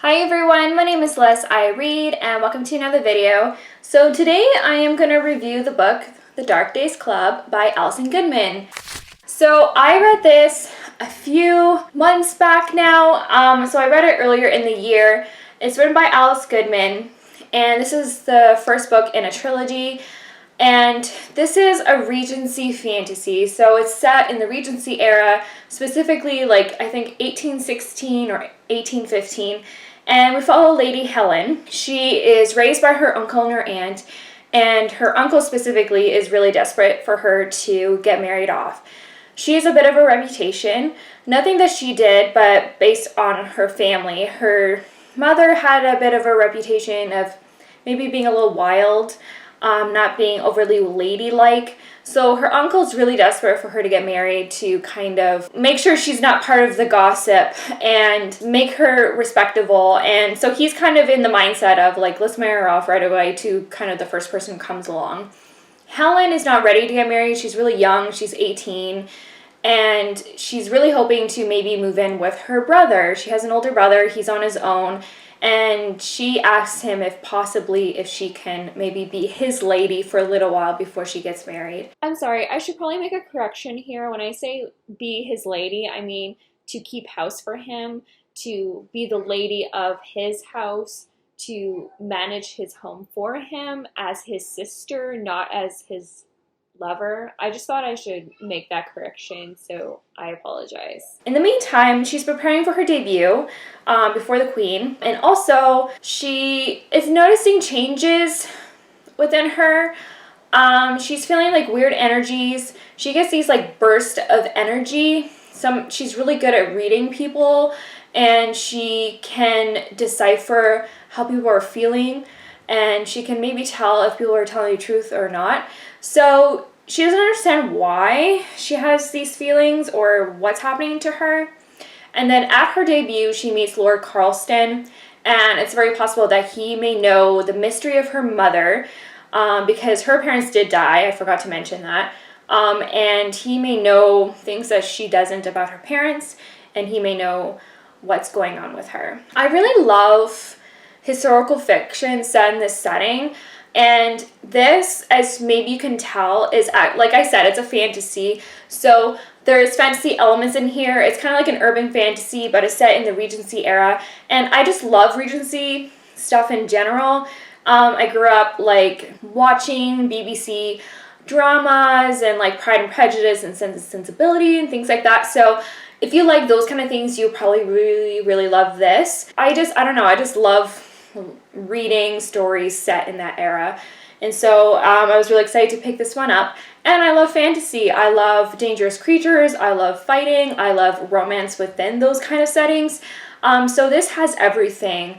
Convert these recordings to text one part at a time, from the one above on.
Hi everyone, my name is Les I Read and welcome to another video. So today I am going to review the book The Dark Days Club by Alison Goodman. So I read this a few months back now, so I read it earlier in the year. It's written by Alison Goodman and this is the first book in a trilogy. And this is a Regency fantasy, so it's set in the Regency era, specifically like I think 1816 or 1815, and we follow Lady Helen. She is raised by her uncle and her aunt, and her uncle specifically is really desperate for her to get married off. She has a bit of a reputation, nothing that she did, but based on her family. Her mother had a bit of a reputation of maybe being a little wild, not being overly ladylike. So her uncle's really desperate for her to get married to kind of make sure she's not part of the gossip and make her respectable. And so he's kind of in the mindset of like, let's marry her off right away to kind of the first person who comes along. Helen is not ready to get married. She's really young. She's 18. And she's really hoping to maybe move in with her brother. She has an older brother. He's on his own. And she asks him if she can maybe be his lady for a little while before she gets married. I'm sorry, I should probably make a correction here. When I say be his lady, I mean to keep house for him, to be the lady of his house, to manage his home for him as his sister, not as his lover. I just thought I should make that correction, so I apologize. In the meantime, she's preparing for her debut before the Queen, and also she is noticing changes within her. She's feeling like weird energies. She gets these like bursts of energy. She's really good at reading people, and she can decipher how people are feeling, and she can maybe tell if people are telling the truth or not. So she doesn't understand why she has these feelings or what's happening to her. And then at her debut, she meets Lord Carlston, and it's very possible that he may know the mystery of her mother, because her parents did die. I forgot to mention that. And he may know things that she doesn't about her parents, and he may know what's going on with her. I really love historical fiction set in this setting. And this, as maybe you can tell, is, like I said, it's a fantasy. So there's fantasy elements in here. It's kind of like an urban fantasy, but it's set in the Regency era. And I just love Regency stuff in general. I grew up like watching BBC dramas and like Pride and Prejudice and Sense and Sensibility and things like that. So if you like those kind of things, you'll probably really, really love this. I don't know, I just love reading stories set in that era. And so I was really excited to pick this one up. And I love fantasy. I love dangerous creatures. I love fighting. I love romance within those kind of settings. So this has everything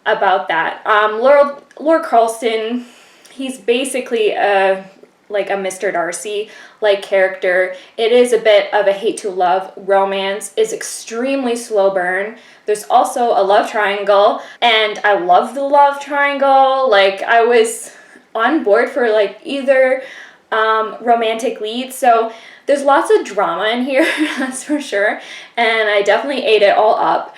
about that. Lord Carlston, he's basically like a Mr. Darcy like character. It is a bit of a hate to love romance. It's extremely slow burn. There's also a love triangle, and I love the love triangle. Like, I was on board for like either romantic lead. So there's lots of drama in here, that's for sure, and I definitely ate it all up.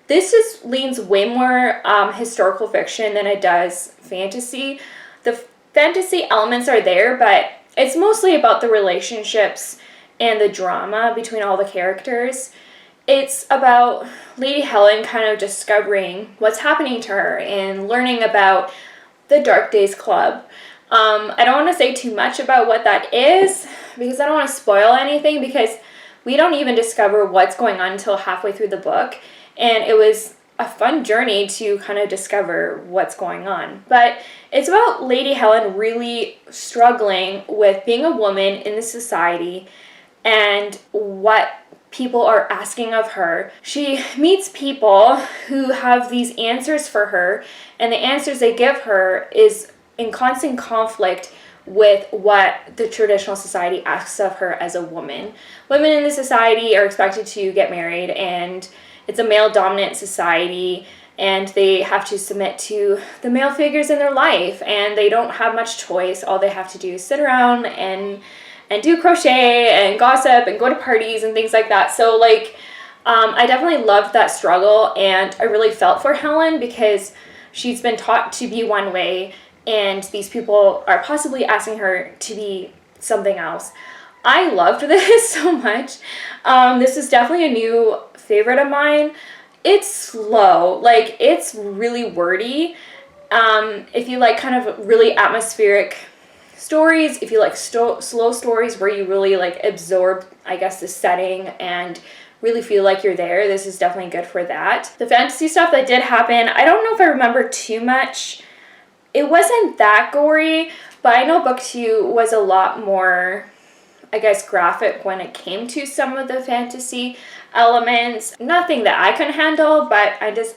This leans way more historical fiction than it does fantasy. The fantasy elements are there, but it's mostly about the relationships and the drama between all the characters. It's about Lady Helen kind of discovering what's happening to her and learning about the Dark Days Club. I don't want to say too much about what that is because I don't want to spoil anything, because we don't even discover what's going on until halfway through the book, and it was a fun journey to kind of discover what's going on. But it's about Lady Helen really struggling with being a woman in the society and what people are asking of her. She meets people who have these answers for her, and the answers they give her is in constant conflict with what the traditional society asks of her as a woman. Women in the society are expected to get married, and it's a male-dominant society, and they have to submit to the male figures in their life, and they don't have much choice. All they have to do is sit around and do crochet and gossip and go to parties and things like that. So like I definitely loved that struggle, and I really felt for Helen because she's been taught to be one way, and these people are possibly asking her to be something else. I loved this so much. This is definitely a new favorite of mine. It's slow, like it's really wordy. If you like kind of really atmospheric stories, if you like slow stories where you really like absorb, I guess, the setting and really feel like you're there, this is definitely good for that. The fantasy stuff that did happen, I don't know if I remember too much. It wasn't that gory, but I know book 2 was a lot more, I guess, graphic when it came to some of the fantasy elements. Nothing that I can handle, but I just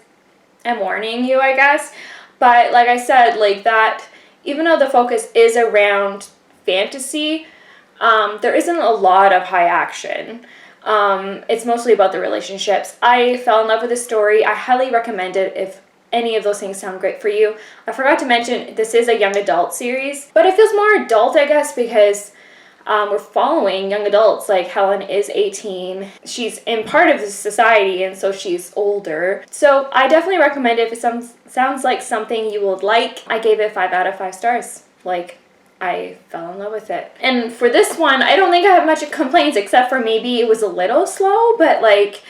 am warning you, I guess. But like I said, like that, even though the focus is around fantasy, there isn't a lot of high action. It's mostly about the relationships. I fell in love with the story. I highly recommend it if any of those things sound great for you. I forgot to mention this is a young adult series, but it feels more adult, I guess, because we're following young adults. Like Helen is 18. She's in part of the society, and so she's older. So I definitely recommend it if it sounds like something you would like. I gave it 5 out of 5 stars. Like, I fell in love with it. And for this one, I don't think I have much complaints except for maybe it was a little slow, but like,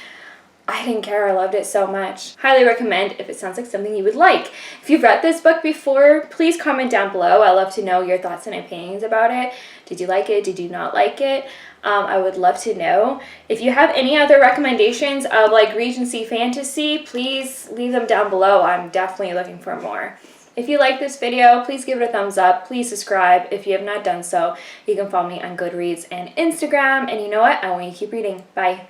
I didn't care. I loved it so much. Highly recommend if it sounds like something you would like. If you've read this book before, please comment down below. I love to know your thoughts and opinions about it. Did you like it? Did you not like it? I would love to know. If you have any other recommendations of like Regency fantasy, please leave them down below. I'm definitely looking for more. If you like this video, please give it a thumbs up. Please subscribe if you have not done so. You can follow me on Goodreads and Instagram. And you know what? I want you to keep reading. Bye.